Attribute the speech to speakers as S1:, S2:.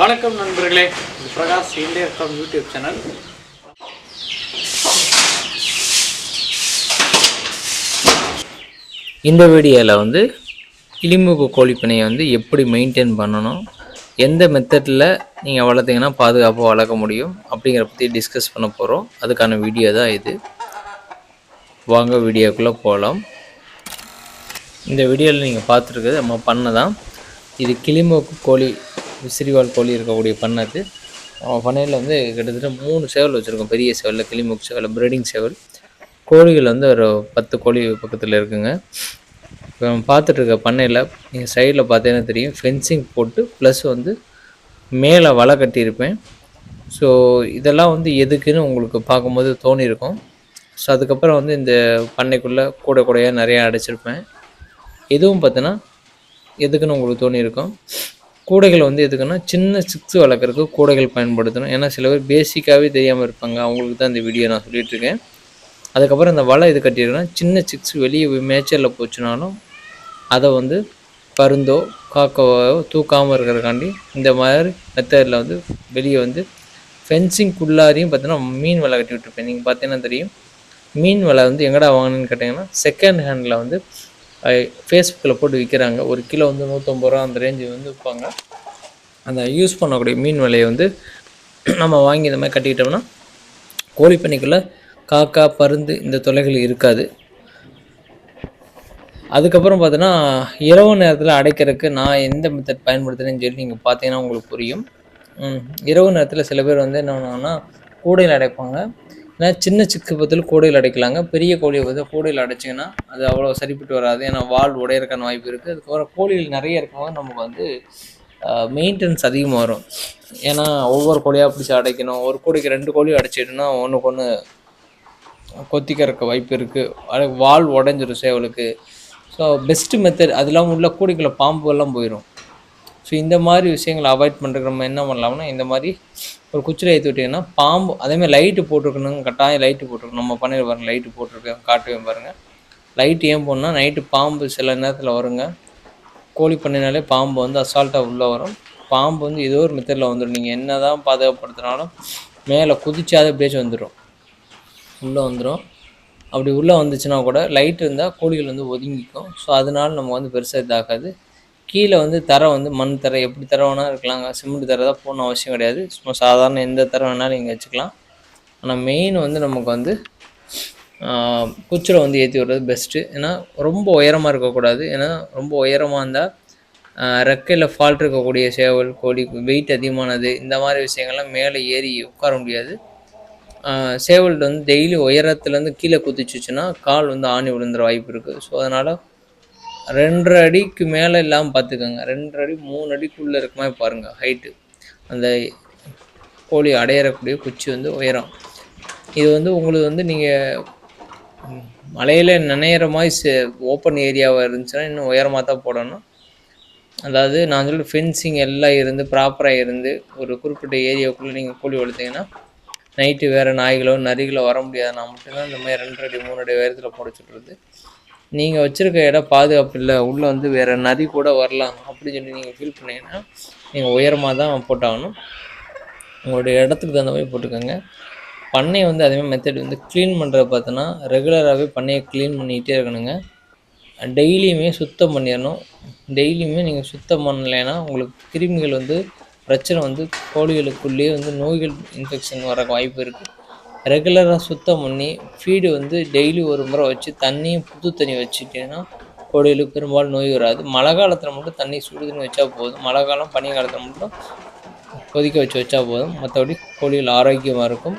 S1: வணக்கம் நண்பர்களே, இது Prakash India from YouTube channel.
S2: இந்த வீடியோவில் கிளிமூக்கு கோழிப்பண்ணையை எப்படி மெயின்டைன் பண்ணணும், எந்த மெத்தடில் நீங்கள் வளர்த்திங்கன்னா பாதுகாப்பாக வளர்க்க முடியும் அப்படிங்கிற பற்றி டிஸ்கஸ் பண்ண போகிறோம். அதுக்கான வீடியோ தான் இது. வாங்க வீடியோக்குள்ளே போகலாம். இந்த வீடியோவில் நீங்கள் பார்த்துருக்குது நம்ம பண்ணை தான். இது கிளிமூக்கு கோழி, விசிறிவால் கோழி இருக்கக்கூடிய பண்ணை. அது நம்ம பண்ணையில் கிட்டத்தட்ட 3 சேவல் வச்சுருக்கோம். பெரிய சேவலில் கிளிமூக்கு சேவல், ப்ரீடிங் சேவல். கோழிகள் ஒரு 10 கோழி பக்கத்தில் இருக்குங்க. இப்போ நம்ம பார்த்துட்ருக்க பண்ணையில் நீங்கள் சைடில் பார்த்தீங்கன்னா தெரியும், ஃபென்சிங் போட்டு ப்ளஸ் மேலே வலை கட்டியிருப்பேன். ஸோ இதெல்லாம் எதுக்குன்னு உங்களுக்கு பார்க்கும்போது தோணியிருக்கும். ஸோ அதுக்கப்புறம் இந்த பண்ணைக்குள்ளே கூடையாக நிறையா அடைச்சிருப்பேன். இதுவும் பார்த்தீங்கன்னா எதுக்குன்னு உங்களுக்கு தோணியிருக்கும். கூடைகள் எதுக்குன்னா சின்ன சிக்ஸ் வளர்க்குறதுக்கு கூடைகள் பயன்படுத்தணும். ஏன்னா சில பேர் பேசிக்காகவே தெரியாமல் இருப்பாங்க, அவங்களுக்கு தான் இந்த வீடியோ நான் சொல்லிகிட்ருக்கேன். அதுக்கப்புறம் இந்த வலை இது கட்டியிருக்கேன்னா சின்ன சிக்ஸ் வெளியே மேய்ச்சலில் போச்சுனாலும் அதை பருந்தோ காக்கவோ தூக்காமல் இருக்கிறதுக்காண்டி இந்த மாதிரி மெத்தடில் வெளியே ஃபென்சிங்குள்ளாரையும் பார்த்தீங்கன்னா மீன் வலை கட்டி விட்டுருப்பேன். நீங்கள் பார்த்தீங்கன்னா தெரியும். மீன் வலை எங்கடா வாங்கினேன்னு கேட்டிங்கன்னா செகண்ட் ஹேண்டில் ஃபேஸ்புக்கில் போட்டு விற்கிறாங்க. ஒரு கிலோ 150 ரூபா அந்த ரேஞ்சு விற்பாங்க. அந்த யூஸ் பண்ணக்கூடிய மீன் வலையை நம்ம வாங்கி இந்த மாதிரி கட்டிக்கிட்டோம்னா கோழிப்பண்ணைக்குள்ளே காக்கா பருந்து இந்த தொல்லைகள் இருக்காது. அதுக்கப்புறம் பார்த்தோன்னா இரவு நேரத்தில் அடைக்கிறதுக்கு நான் எந்த மெத்தட் பயன்படுத்துகிறேன்னு சொல்லி நீங்கள் பார்த்தீங்கன்னா உங்களுக்கு புரியும். இரவு நேரத்தில் சில பேர் என்ன பண்ணுவாங்கன்னா கூடையில் அடைப்பாங்க. ஏன்னா சின்ன சிக்கு பத்தில் கூடையில் அடைக்கலாங்க. பெரிய கோழியை கூடையில் அடைச்சிங்கன்னா அது அவ்வளோ சரிப்பட்டு வராது. ஏன்னா வால் உடையிறக்கான வாய்ப்பு இருக்குது. அதுக்கப்புறம் கோழிகள் நிறைய இருக்கும்போது நமக்கு மெயின்டெனன்ஸ் அதிகமாக வரும். ஏன்னா ஒவ்வொரு கோழியாக பிடிச்சி அடைக்கணும். ஒரு கோழிக்கு 2 கோழி அடைச்சிட்டுனா ஒன்றுக்கு ஒன்று கொத்திக்கிறக்க வாய்ப்பு இருக்குது. அது வால் உடஞ்சிரும் சேவலுக்கு. ஸோ பெஸ்ட்டு மெத்தட் அதெல்லாம் உள்ள கூடைக்குள்ள பாம்புகள்லாம் போயிடும். ஸோ இந்த மாதிரி விஷயங்களை அவாய்ட் பண்ணுறதுக்கு நம்ம என்ன பண்ணலாம்னா, இந்த மாதிரி ஒரு குச்சியில் ஏற்றி விட்டிங்கன்னா பாம்பு அதேமாதிரி லைட்டு போட்டிருக்கணுங்க. கட்டாயம் லைட்டு போட்டிருக்கணும். நம்ம பண்ணையில் பாருங்கள் லைட்டு போட்டிருக்கேன், காட்டுவேன் பாருங்கள். லைட்டு ஏன் போடணும்னா நைட்டு பாம்பு சில நேரத்தில் வருங்க. கோழி பண்ணினாலே பாம்பு அசால்ட்டாக உள்ளே வரும். பாம்பு ஏதோ ஒரு மெத்தடில் வந்துடும். நீங்கள் என்ன தான் பாதுகாப்படுத்தினாலும் மேலே குதிச்சாத பேச்சு வந்துடும், உள்ளே வந்துடும். அப்படி உள்ளே வந்துச்சுன்னா கூட லைட் இருந்தால் கோழிகள் ஒதுங்கிக்கும். ஸோ அதனால் நம்ம பெருசாக இதாகாது. கீழே தரை மண் தரை, எப்படி தரை வேணால் இருக்கலாங்க. சிமெண்ட் தரை தான் போகணும் அவசியம் கிடையாது. சும்மா சாதாரண எந்த தரை வேணாலும் நீங்கள் வச்சுக்கலாம். ஆனால் மெயின் நமக்கு குச்சில் ஏற்றி விடுறது பெஸ்ட்டு. ஏன்னா ரொம்ப உயரமாக இருக்கக்கூடாது. ஏன்னா ரொம்ப உயரமாக இருந்தால் ரெக்கையில் ஃபால்ட் இருக்கக்கூடிய சேவல் கோழி வெயிட் அதிகமானது இந்த மாதிரி விஷயங்கள்லாம் மேலே ஏறி உட்கார முடியாது. சேவல் டெய்லி உயரத்துலேருந்து கீழே குதிச்சுச்சுன்னா கால் ஆணி விழுந்துற வாய்ப்பு இருக்குது. ஸோ அதனால் 2.5 அடிக்கு மேலே இல்லாமல் பார்த்துக்கோங்க. 2.5 அடி 3 அடிக்குள்ளே இருக்க மாதிரி பாருங்கள் ஹைட்டு. அந்த கோழி அடையிறக்கூடிய குச்சி உயரம். இது உங்களுக்கு நீங்கள் மலையில் நனையிற மாதிரி ஓப்பன் ஏரியாவாக இருந்துச்சுன்னா இன்னும் உயரமாக தான் போடணும். அதாவது நான் சொல்ல ஃபென்சிங் எல்லாம் இருந்து ப்ராப்பராக இருந்து ஒரு குறிப்பிட்ட ஏரியாவுக்குள்ளே நீங்கள் கோழி வளர்த்திங்கன்னா நைட்டு வேறு நாய்களோ நரிகளோ வர முடியாதுன்னா மட்டும்தான் இந்த மாதிரி 2.5 அடி 3 அடி உயரத்தில் போட சொல்கிறது. நீங்கள் வச்சுருக்க இடம் பாதுகாப்பு இல்லை, உள்ளே வேறு நரி கூட வரலாம் அப்படின்னு சொல்லி நீங்கள் ஃபீல் பண்ணிங்கன்னா நீங்கள் உயரமாக தான் போட்டாகணும். உங்களுடைய இடத்துக்கு தகுந்த மாதிரி போட்டுக்கோங்க. பண்ணை அதேமாதிரி மெத்தட் க்ளீன் பண்ணுறத பார்த்தோன்னா ரெகுலராகவே பண்ணையை க்ளீன் பண்ணிக்கிட்டே இருக்கணுங்க. டெய்லியுமே சுத்தம் பண்ணிடணும். டெய்லியுமே நீங்கள் சுத்தம் பண்ணலைன்னா உங்களுக்கு கிருமிகள் பிரச்சனை கோழிகளுக்குள்ளேயே நோய்கள் இன்ஃபெக்ஷன் வர வாய்ப்பு இருக்குது. ரெகுலராக சுத்தம் பண்ணி ஃபீடு டெய்லி ஒரு முறை வச்சு தண்ணியும் புது தண்ணி வச்சுட்டிங்கன்னா கோழிகளுக்கு பெரும்பாலும் நோய் வராது. மழை காலத்தில் மட்டும் தண்ணி சுடு தண்ணி வச்சா போதும். மழை காலம் பனி காலத்தில் மட்டும் கொதிக்க வச்சா போதும். மற்றபடி கோழிகள் ஆரோக்கியமாக இருக்கும்.